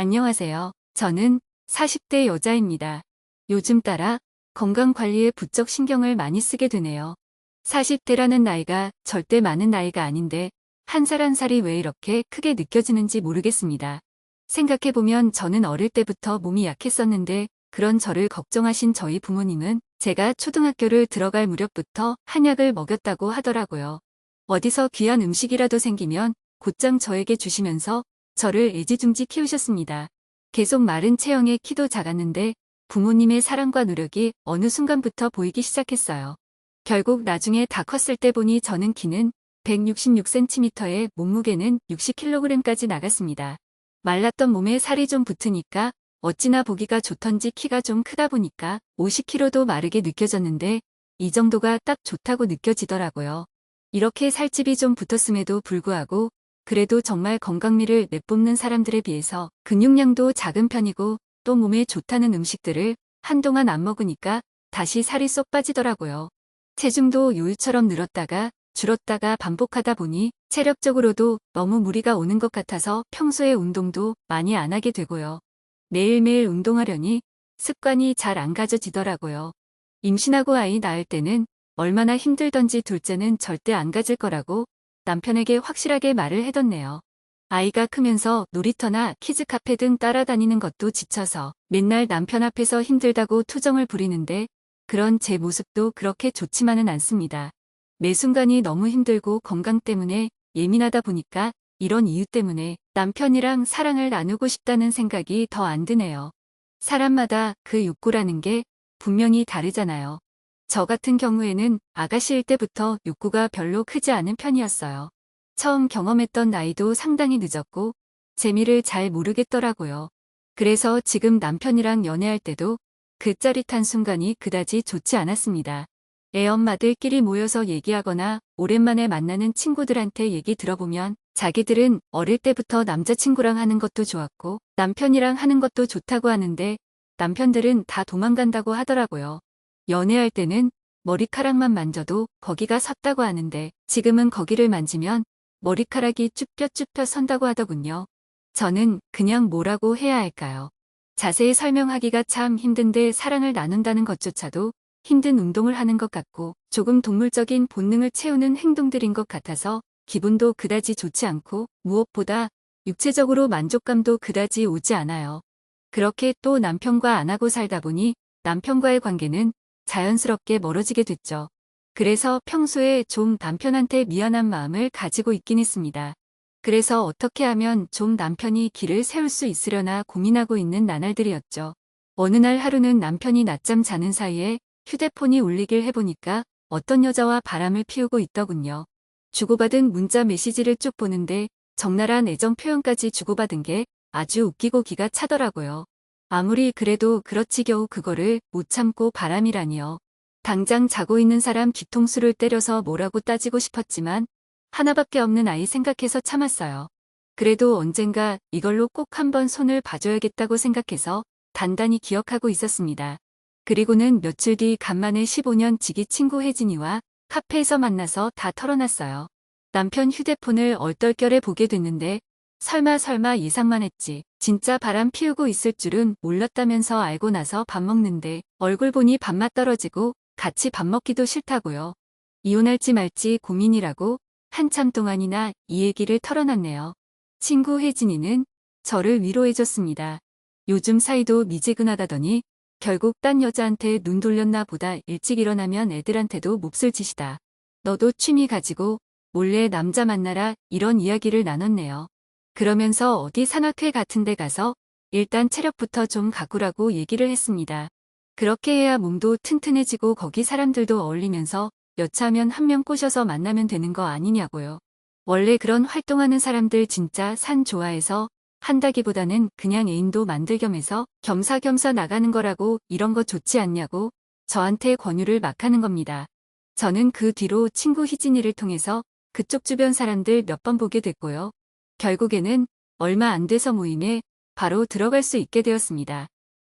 안녕하세요. 저는 40대 여자입니다. 요즘 따라 건강 관리에 부쩍 신경을 많이 쓰게 되네요. 40대라는 나이가 절대 많은 나이가 아닌데 한 살 한 살이 왜 이렇게 크게 느껴지는지 모르겠습니다. 생각해보면 저는 어릴 때부터 몸이 약했었는데 그런 저를 걱정하신 저희 부모님은 제가 초등학교를 들어갈 무렵부터 한약을 먹였다고 하더라고요. 어디서 귀한 음식이라도 생기면 곧장 저에게 주시면서 저를 애지중지 키우셨습니다. 계속 마른 체형에 키도 작았는데 부모님의 사랑과 노력이 어느 순간부터 보이기 시작했어요. 결국 나중에 다 컸을 때 보니 저는 키는 166cm에 몸무게는 60kg까지 나갔습니다. 말랐던 몸에 살이 좀 붙으니까 어찌나 보기가 좋던지 키가 좀 크다 보니까 50kg도 마르게 느껴졌는데 이 정도가 딱 좋다고 느껴지더라고요. 이렇게 살집이 좀 붙었음에도 불구하고 그래도 정말 건강미를 내뿜는 사람들에 비해서 근육량도 작은 편이고 또 몸에 좋다는 음식들을 한동안 안 먹으니까 다시 살이 쏙 빠지더라고요. 체중도 요일처럼 늘었다가 줄었다가 반복하다 보니 체력적으로도 너무 무리가 오는 것 같아서 평소에 운동도 많이 안 하게 되고요. 매일매일 운동하려니 습관이 잘 안 가져지더라고요. 임신하고 아이 낳을 때는 얼마나 힘들던지 둘째는 절대 안 가질 거라고 남편에게 확실하게 말을 해뒀네요. 아이가 크면서 놀이터나 키즈카페 등 따라다니는 것도 지쳐서 맨날 남편 앞에서 힘들다고 투정을 부리는데 그런 제 모습도 그렇게 좋지만은 않습니다. 매 순간이 너무 힘들고 건강 때문에 예민하다 보니까 이런 이유 때문에 남편이랑 사랑을 나누고 싶다는 생각이 더 안 드네요. 사람마다 그 욕구라는 게 분명히 다르잖아요. 저 같은 경우에는 아가씨일 때부터 욕구가 별로 크지 않은 편이었어요. 처음 경험했던 나이도 상당히 늦었고 재미를 잘 모르겠더라고요. 그래서 지금 남편이랑 연애할 때도 그 짜릿한 순간이 그다지 좋지 않았습니다. 애엄마들끼리 모여서 얘기하거나 오랜만에 만나는 친구들한테 얘기 들어보면 자기들은 어릴 때부터 남자친구랑 하는 것도 좋았고 남편이랑 하는 것도 좋다고 하는데 남편들은 다 도망간다고 하더라고요. 연애할 때는 머리카락만 만져도 거기가 섰다고 하는데 지금은 거기를 만지면 머리카락이 쭈뼛쭈뼛 선다고 하더군요. 저는 그냥 뭐라고 해야 할까요? 자세히 설명하기가 참 힘든데 사랑을 나눈다는 것조차도 힘든 운동을 하는 것 같고 조금 동물적인 본능을 채우는 행동들인 것 같아서 기분도 그다지 좋지 않고 무엇보다 육체적으로 만족감도 그다지 오지 않아요. 그렇게 또 남편과 안 하고 살다 보니 남편과의 관계는 자연스럽게 멀어지게 됐죠. 그래서 평소에 좀 남편한테 미안한 마음을 가지고 있긴 했습니다. 그래서 어떻게 하면 좀 남편이 길을 세울 수 있으려나 고민하고 있는 나날들이었죠. 어느 날 하루는 남편이 낮잠 자는 사이에 휴대폰이 울리길 해보니까 어떤 여자와 바람을 피우고 있더군요. 주고받은 문자 메시지를 쭉 보는데 적나라한 애정 표현까지 주고받은 게 아주 웃기고 기가 차더라고요. 아무리 그래도 그렇지 겨우 그거를 못 참고 바람이라니요. 당장 자고 있는 사람 뒤통수를 때려서 뭐라고 따지고 싶었지만 하나밖에 없는 아이 생각해서 참았어요. 그래도 언젠가 이걸로 꼭 한번 손을 봐줘야겠다고 생각해서 단단히 기억하고 있었습니다. 그리고는 며칠 뒤 간만에 15년 지기 친구 혜진이와 카페에서 만나서 다 털어놨어요. 남편 휴대폰을 얼떨결에 보게 됐는데 설마 예상만 했지. 진짜 바람 피우고 있을 줄은 몰랐다면서 알고 나서 밥 먹는데 얼굴 보니 밥맛 떨어지고 같이 밥 먹기도 싫다고요. 이혼할지 말지 고민이라고 한참 동안이나 이 얘기를 털어놨네요. 친구 혜진이는 저를 위로해줬습니다. 요즘 사이도 미지근하다더니 결국 딴 여자한테 눈 돌렸나 보다. 일찍 일어나면 애들한테도 몹쓸 짓이다. 너도 취미 가지고 몰래 남자 만나라, 이런 이야기를 나눴네요. 그러면서 어디 산악회 같은 데 가서 일단 체력부터 좀 가꾸라고 얘기를 했습니다. 그렇게 해야 몸도 튼튼해지고 거기 사람들도 어울리면서 여차하면 한 명 꼬셔서 만나면 되는 거 아니냐고요. 원래 그런 활동하는 사람들 진짜 산 좋아해서 한다기보다는 그냥 애인도 만들 겸해서 겸사겸사 나가는 거라고, 이런 거 좋지 않냐고 저한테 권유를 막 하는 겁니다. 저는 그 뒤로 친구 희진이를 통해서 그쪽 주변 사람들 몇 번 보게 됐고요. 결국에는 얼마 안 돼서 모임에 바로 들어갈 수 있게 되었습니다.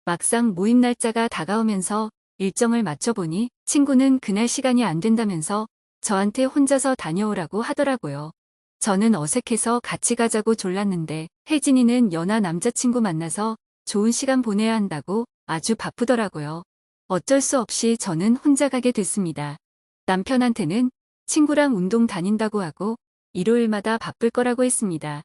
막상 모임 날짜가 다가오면서 일정을 맞춰보니 친구는 그날 시간이 안 된다면서 저한테 혼자서 다녀오라고 하더라고요. 저는 어색해서 같이 가자고 졸랐는데 혜진이는 연하 남자친구 만나서 좋은 시간 보내야 한다고 아주 바쁘더라고요. 어쩔 수 없이 저는 혼자 가게 됐습니다. 남편한테는 친구랑 운동 다닌다고 하고 일요일마다 바쁠 거라고 했습니다.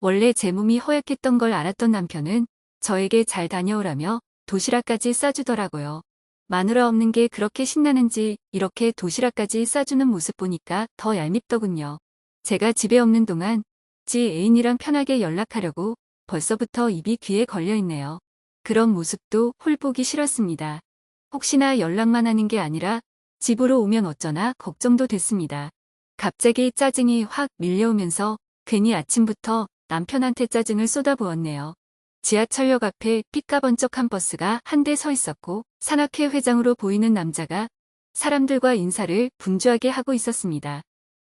원래 제 몸이 허약했던 걸 알았던 남편은 저에게 잘 다녀오라며 도시락까지 싸주더라고요. 마누라 없는 게 그렇게 신나는지 이렇게 도시락까지 싸주는 모습 보니까 더 얄밉더군요. 제가 집에 없는 동안 지 애인이랑 편하게 연락하려고 벌써부터 입이 귀에 걸려있네요. 그런 모습도 홀보기 싫었습니다. 혹시나 연락만 하는 게 아니라 집으로 오면 어쩌나 걱정도 됐습니다. 갑자기 짜증이 확 밀려오면서 괜히 아침부터 남편한테 짜증을 쏟아부었네요. 지하철역 앞에 삐까번쩍한 버스가 한 대 서 있었고 산악회 회장으로 보이는 남자가 사람들과 인사를 분주하게 하고 있었습니다.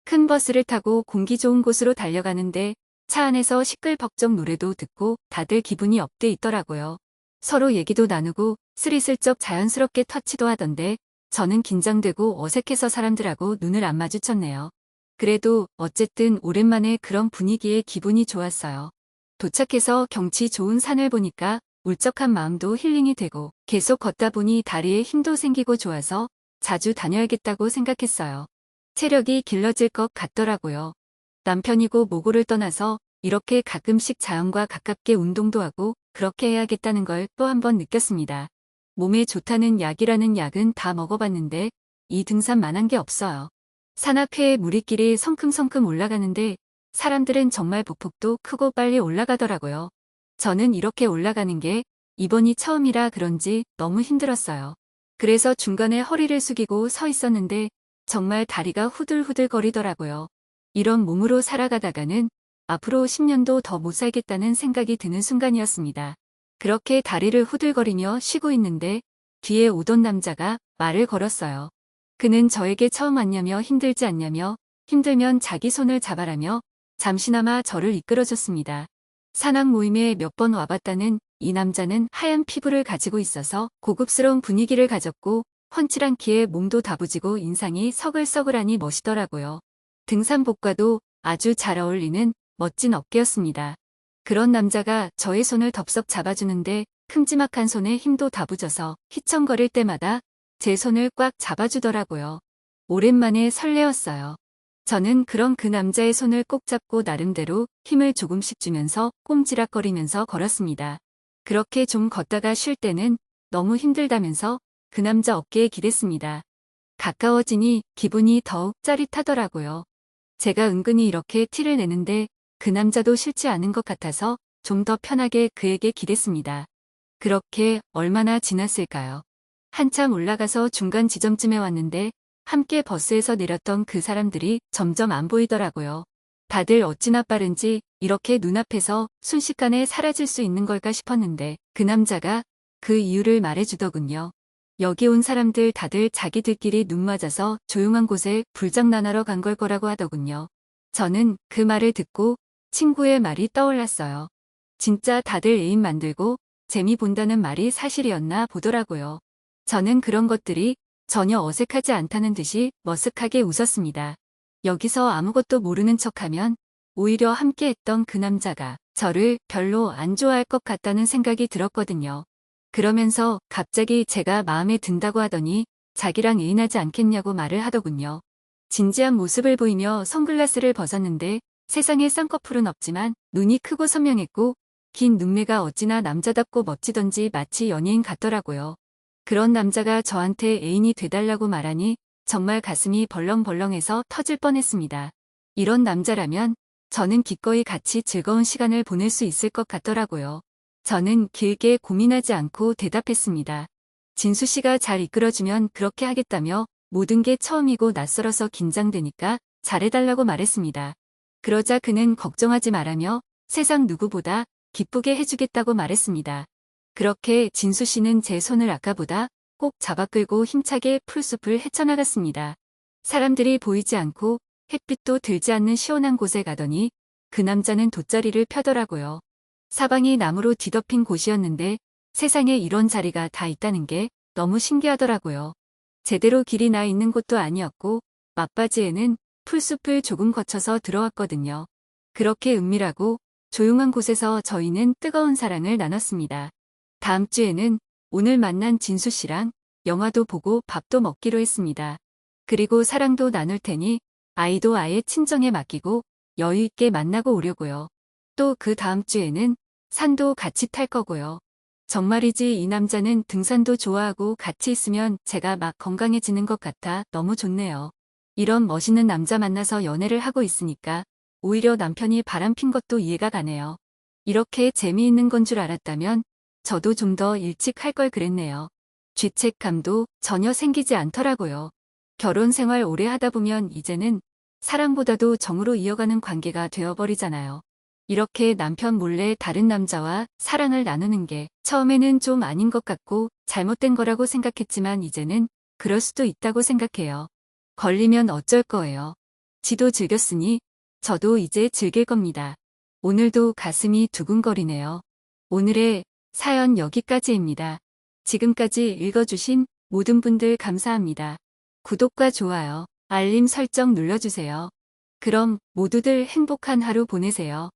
큰 버스를 타고 공기 좋은 곳으로 달려가는데 차 안에서 시끌벅적 노래도 듣고 다들 기분이 업돼 있더라고요. 서로 얘기도 나누고 스리슬쩍 자연스럽게 터치도 하던데 저는 긴장되고 어색해서 사람들하고 눈을 안 마주쳤네요. 그래도 어쨌든 오랜만에 그런 분위기에 기분이 좋았어요. 도착해서 경치 좋은 산을 보니까 울적한 마음도 힐링이 되고 계속 걷다 보니 다리에 힘도 생기고 좋아서 자주 다녀야겠다고 생각했어요. 체력이 길러질 것 같더라고요. 남편이고 모고를 떠나서 이렇게 가끔씩 자연과 가깝게 운동도 하고 그렇게 해야겠다는 걸 또 한 번 느꼈습니다. 몸에 좋다는 약이라는 약은 다 먹어봤는데 이 등산만한 게 없어요. 산악회에 무리끼리 성큼성큼 올라가는데 사람들은 정말 보폭도 크고 빨리 올라가더라고요. 저는 이렇게 올라가는 게 이번이 처음이라 그런지 너무 힘들었어요. 그래서 중간에 허리를 숙이고 서 있었는데 정말 다리가 후들후들거리더라고요. 이런 몸으로 살아가다가는 앞으로 10년도 더 못 살겠다는 생각이 드는 순간이었습니다. 그렇게 다리를 후들거리며 쉬고 있는데 뒤에 오던 남자가 말을 걸었어요. 그는 저에게 처음 왔냐며 힘들지 않냐며 힘들면 자기 손을 잡아라며 잠시나마 저를 이끌어줬습니다. 산악 모임에 몇 번 와봤다는 이 남자는 하얀 피부를 가지고 있어서 고급스러운 분위기를 가졌고 훤칠한 키에 몸도 다부지고 인상이 서글서글하니 멋있더라고요. 등산복과도 아주 잘 어울리는 멋진 어깨였습니다. 그런 남자가 저의 손을 덥석 잡아주는데 큼지막한 손에 힘도 다부져서 휘청거릴 때마다 제 손을 꽉 잡아주더라고요. 오랜만에 설레었어요. 저는 그런 그 남자의 손을 꼭 잡고 나름대로 힘을 조금씩 주면서 꼼지락거리면서 걸었습니다. 그렇게 좀 걷다가 쉴 때는 너무 힘들다면서 그 남자 어깨에 기댔습니다. 가까워지니 기분이 더욱 짜릿하더라고요. 제가 은근히 이렇게 티를 내는데 그 남자도 싫지 않은 것 같아서 좀 더 편하게 그에게 기댔습니다. 그렇게 얼마나 지났을까요? 한참 올라가서 중간 지점쯤에 왔는데 함께 버스에서 내렸던 그 사람들이 점점 안 보이더라고요. 다들 어찌나 빠른지 이렇게 눈앞에서 순식간에 사라질 수 있는 걸까 싶었는데 그 남자가 그 이유를 말해주더군요. 여기 온 사람들 다들 자기들끼리 눈 맞아서 조용한 곳에 불장난하러 간 걸 거라고 하더군요. 저는 그 말을 듣고 친구의 말이 떠올랐어요. 진짜 다들 애인 만들고 재미 본다는 말이 사실이었나 보더라고요. 저는 그런 것들이 전혀 어색하지 않다는 듯이 머쓱하게 웃었습니다. 여기서 아무것도 모르는 척하면 오히려 함께했던 그 남자가 저를 별로 안 좋아할 것 같다는 생각이 들었거든요. 그러면서 갑자기 제가 마음에 든다고 하더니 자기랑 애인하지 않겠냐고 말을 하더군요. 진지한 모습을 보이며 선글라스를 벗었는데 세상에 쌍꺼풀은 없지만 눈이 크고 선명했고 긴 눈매가 어찌나 남자답고 멋지던지 마치 연예인 같더라고요. 그런 남자가 저한테 애인이 돼달라고 말하니 정말 가슴이 벌렁벌렁해서 터질 뻔했습니다. 이런 남자라면 저는 기꺼이 같이 즐거운 시간을 보낼 수 있을 것 같더라고요. 저는 길게 고민하지 않고 대답했습니다. 진수 씨가 잘 이끌어주면 그렇게 하겠다며 모든 게 처음이고 낯설어서 긴장되니까 잘해달라고 말했습니다. 그러자 그는 걱정하지 말라며 세상 누구보다 기쁘게 해주겠다고 말했습니다. 그렇게 진수 씨는 제 손을 아까보다 꼭 잡아 끌고 힘차게 풀숲을 헤쳐나갔습니다. 사람들이 보이지 않고 햇빛도 들지 않는 시원한 곳에 가더니 그 남자는 돗자리를 펴더라고요. 사방이 나무로 뒤덮인 곳이었는데 세상에 이런 자리가 다 있다는 게 너무 신기하더라고요. 제대로 길이 나 있는 곳도 아니었고 막바지에는 풀숲을 조금 거쳐서 들어왔거든요. 그렇게 은밀하고 조용한 곳에서 저희는 뜨거운 사랑을 나눴습니다. 다음 주에는 오늘 만난 진수 씨랑 영화도 보고 밥도 먹기로 했습니다. 그리고 사랑도 나눌 테니 아이도 아예 친정에 맡기고 여유 있게 만나고 오려고요. 또 그 다음 주에는 산도 같이 탈 거고요. 정말이지 이 남자는 등산도 좋아하고 같이 있으면 제가 막 건강해지는 것 같아 너무 좋네요. 이런 멋있는 남자 만나서 연애를 하고 있으니까 오히려 남편이 바람핀 것도 이해가 가네요. 이렇게 재미있는 건 줄 알았다면 저도 좀 더 일찍 할 걸 그랬네요. 죄책감도 전혀 생기지 않더라고요. 결혼 생활 오래 하다 보면 이제는 사랑보다도 정으로 이어가는 관계가 되어버리잖아요. 이렇게 남편 몰래 다른 남자와 사랑을 나누는 게 처음에는 좀 아닌 것 같고 잘못된 거라고 생각했지만 이제는 그럴 수도 있다고 생각해요. 걸리면 어쩔 거예요. 지도 즐겼으니 저도 이제 즐길 겁니다. 오늘도 가슴이 두근거리네요. 오늘의 사연 여기까지입니다. 지금까지 읽어주신 모든 분들 감사합니다. 구독과 좋아요, 알림 설정 눌러주세요. 그럼 모두들 행복한 하루 보내세요.